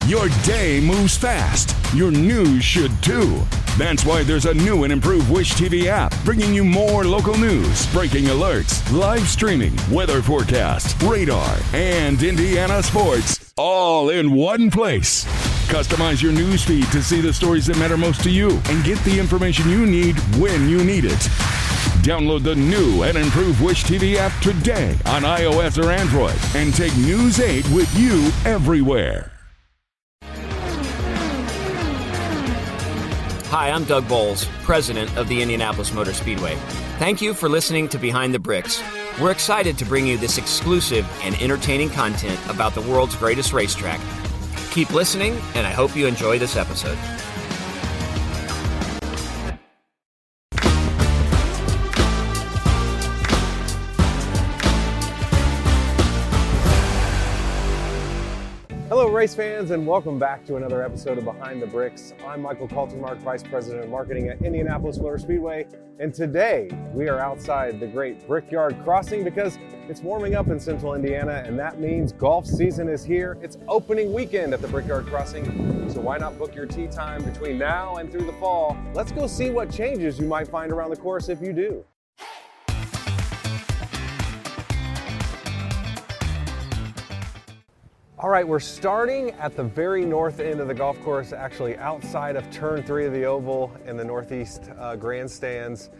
Your day moves fast. Your news should too. That's why there's a new and improved Wish TV app bringing you more local news, breaking alerts, live streaming, weather forecasts, radar, and Indiana sports all in one place. Customize your news feed to see the stories that matter most to you and get the information you need when you need it. Download the new and improved Wish TV app today on iOS or Android and take News 8 with you everywhere. Hi, I'm Doug Bowles, president of the Indianapolis Motor Speedway. Thank you for listening to Behind the Bricks. We're excited to bring you this exclusive and entertaining content about the world's greatest racetrack. Keep listening, and I hope you enjoy this episode. Hello race fans, and welcome back to another episode of Behind the Bricks. I'm Michael Kaltenmark, Vice President of Marketing at Indianapolis Motor Speedway, and today we are outside the great Brickyard Crossing because it's warming up in central Indiana, and that means golf season is here. It's opening weekend at the Brickyard Crossing, so why not book your tee time between now and through the fall? Let's go see what changes you might find around the course if you do. All right, we're starting at the very north end of the golf course, actually outside of turn 3 of the oval in the northeast grandstands,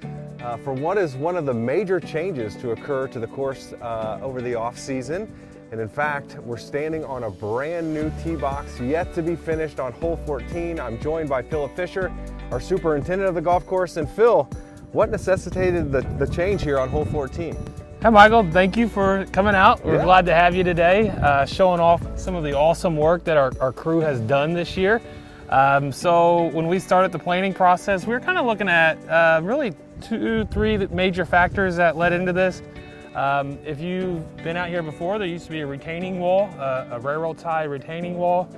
for what is one of the major changes to occur to the course over the off season. And in fact, we're standing on a brand new tee box yet to be finished on hole 14. I'm joined by Philip Fisher, our superintendent of the golf course. And Phil, what necessitated the change here on hole 14? Hi Michael, thank you for coming out. We're glad to have you today, showing off some of the awesome work that our crew has done this year. So when we started the planning process, we were kind of looking at really 2-3 major factors that led into this. If you've been out here before, there used to be a retaining wall, a railroad tie retaining wall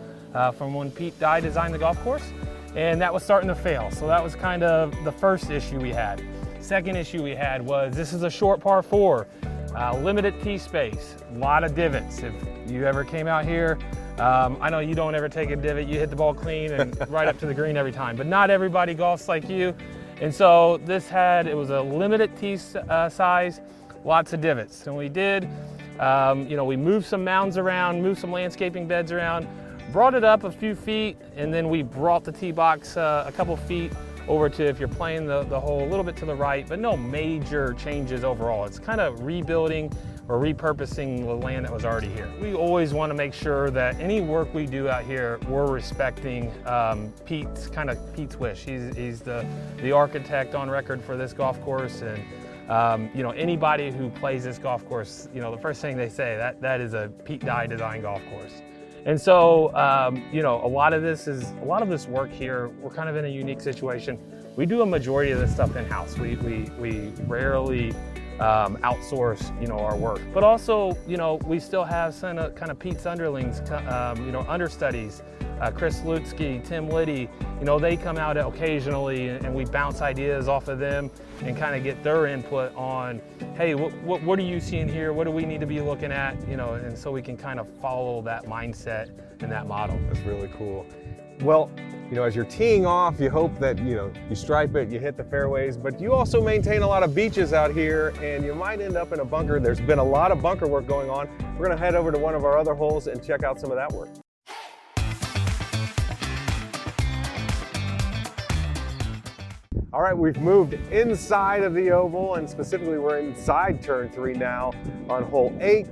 from when Pete Dye designed the golf course, and that was starting to fail. So that was kind of the first issue we had. Second issue we had was this is a short par 4, limited tee space, a lot of divots. If you ever came out here, I know you don't ever take a divot, you hit the ball clean and right up to the green every time, but not everybody golfs like you. And so it was a limited tee size, lots of divots. And we did, we moved some mounds around, moved some landscaping beds around, brought it up a few feet, and then we brought the tee box a couple feet over to, if you're playing the hole, a little bit to the right, but no major changes overall. It's kind of rebuilding or repurposing the land that was already here. We always want to make sure that any work we do out here, we're respecting Pete's wish. He's the architect on record for this golf course, and anybody who plays this golf course, the first thing they say, that is a Pete Dye design golf course. And so, a lot of this work here, we're kind of in a unique situation. We do a majority of this stuff in-house. We rarely outsource, our work. But also, we still have some kind of Pete's underlings, understudies. Chris Lutsky, Tim Liddy, they come out occasionally, and we bounce ideas off of them and kind of get their input on, hey, what are you seeing here? What do we need to be looking at? And so we can kind of follow that mindset and that model. That's really cool. Well, as you're teeing off, you hope that, you stripe it, you hit the fairways, but you also maintain a lot of beaches out here, and you might end up in a bunker. There's been a lot of bunker work going on. We're gonna head over to one of our other holes and check out some of that work. All right, we've moved inside of the oval, and specifically we're inside turn 3 now on hole 8.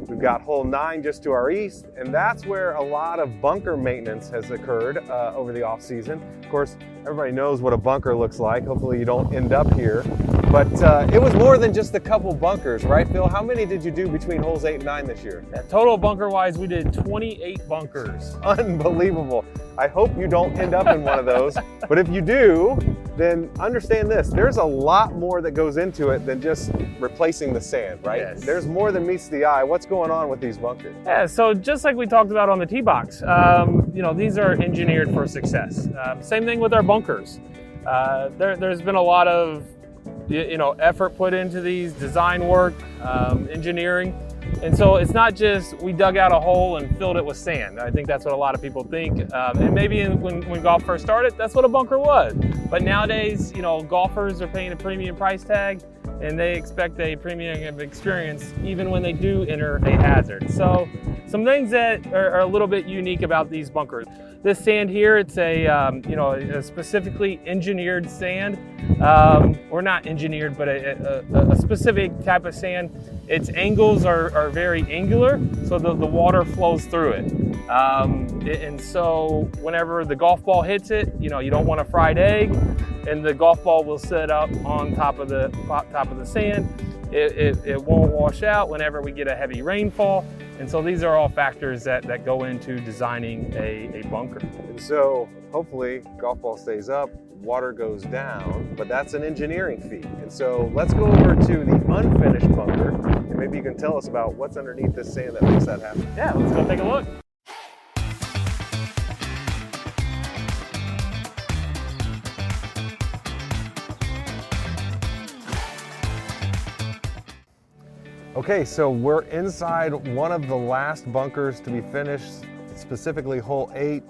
We've got hole 9 just to our east, and that's where a lot of bunker maintenance has occurred over the off season. Of course, everybody knows what a bunker looks like. Hopefully you don't end up here. But it was more than just a couple bunkers, right, Phil? How many did you do between holes 8 and 9 this year? Total bunker-wise, we did 28 bunkers. Unbelievable. I hope you don't end up in one of those. But if you do, then understand this. There's a lot more that goes into it than just replacing the sand, right? Yes. There's more than meets the eye. What's going on with these bunkers? Yeah, so just like we talked about on the tee box, these are engineered for success. Same thing with our bunkers. There's been a lot of effort put into these, design work, engineering. And so it's not just we dug out a hole and filled it with sand. I think that's what a lot of people think. And maybe when golf first started, that's what a bunker was. But nowadays, you know, golfers are paying a premium price tag and they expect a premium experience even when they do enter a hazard. So some things that are a little bit unique about these bunkers. This sand here, it's a specifically engineered sand, or not engineered, but a specific type of sand. Its angles are very angular, so the water flows through it. And so whenever the golf ball hits it, you know, you don't want a fried egg, and the golf ball will sit up on top of the sand. It won't wash out whenever we get a heavy rainfall. And so these are all factors that go into designing a bunker. And so hopefully golf ball stays up, water goes down, but that's an engineering feat. And so let's go over to the unfinished bunker, and maybe you can tell us about what's underneath this sand that makes that happen. Yeah, let's go take a look. Okay, so we're inside one of the last bunkers to be finished, specifically hole 8,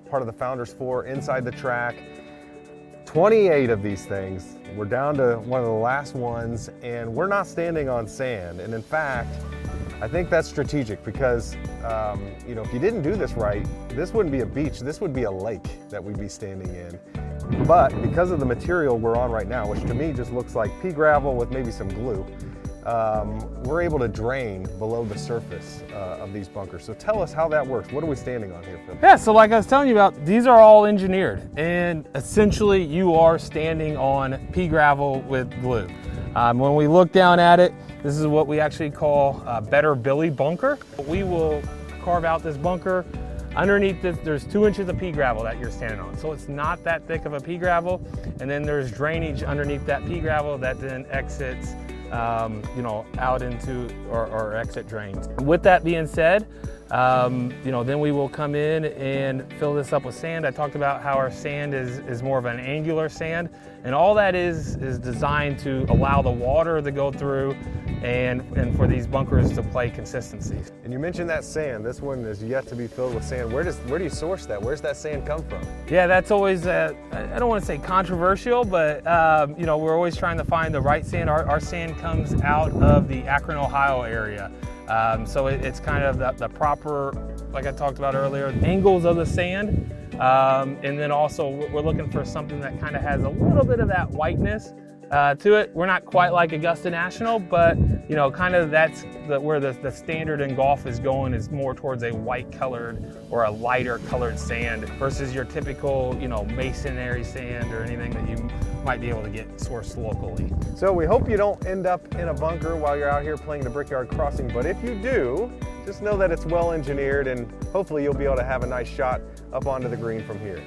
part of the Founders 4, inside the track. 28 of these things. We're down to one of the last ones, and we're not standing on sand. And in fact, I think that's strategic because, you know, if you didn't do this right, this wouldn't be a beach, this would be a lake that we'd be standing in. But because of the material we're on right now, which to me just looks like pea gravel with maybe some glue, we're able to drain below the surface of these bunkers. So tell us how that works. What are we standing on here, Phil? Yeah, so like I was telling you about, these are all engineered, and essentially you are standing on pea gravel with glue. When we look down at it, this is what we actually call a better Billy bunker. We will carve out this bunker. Underneath this, there's 2 inches of pea gravel that you're standing on. So it's not that thick of a pea gravel. And then there's drainage underneath that pea gravel that then exits you know, out into or exit drains. With that being said, you know, then we will come in and fill this up with sand. I talked about how our sand is more of an angular sand, and all that is designed to allow the water to go through and for these bunkers to play consistency. And you mentioned that sand. This one is yet to be filled with sand. Where do you source that? Where's that sand come from? Yeah, that's always, I don't want to say controversial, but you know, we're always trying to find the right sand. Our sand comes out of the Akron, Ohio area. So it's kind of the proper, like I talked about earlier, angles of the sand. And then also we're looking for something that kind of has a little bit of that whiteness to it. We're not quite like Augusta National, but you know, kind of that's where the standard in golf is going, is more towards a white colored or a lighter colored sand versus your typical, you know, masonry sand or anything that you might be able to get sourced locally. So we hope you don't end up in a bunker while you're out here playing the Brickyard Crossing, but if you do, just know that it's well engineered and hopefully you'll be able to have a nice shot up onto the green from here.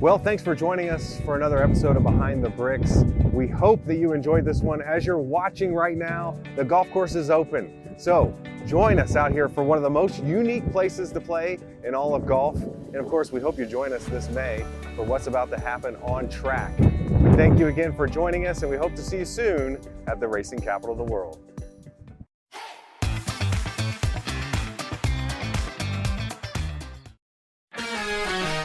Well, thanks for joining us for another episode of Behind the Bricks. We hope that you enjoyed this one. As you're watching right now, the golf course is open. So join us out here for one of the most unique places to play in all of golf. And of course, we hope you join us this May for what's about to happen on track. We thank you again for joining us, and we hope to see you soon at the racing capital of the world.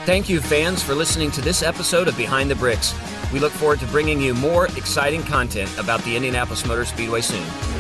Thank you, fans, for listening to this episode of Behind the Bricks. We look forward to bringing you more exciting content about the Indianapolis Motor Speedway soon.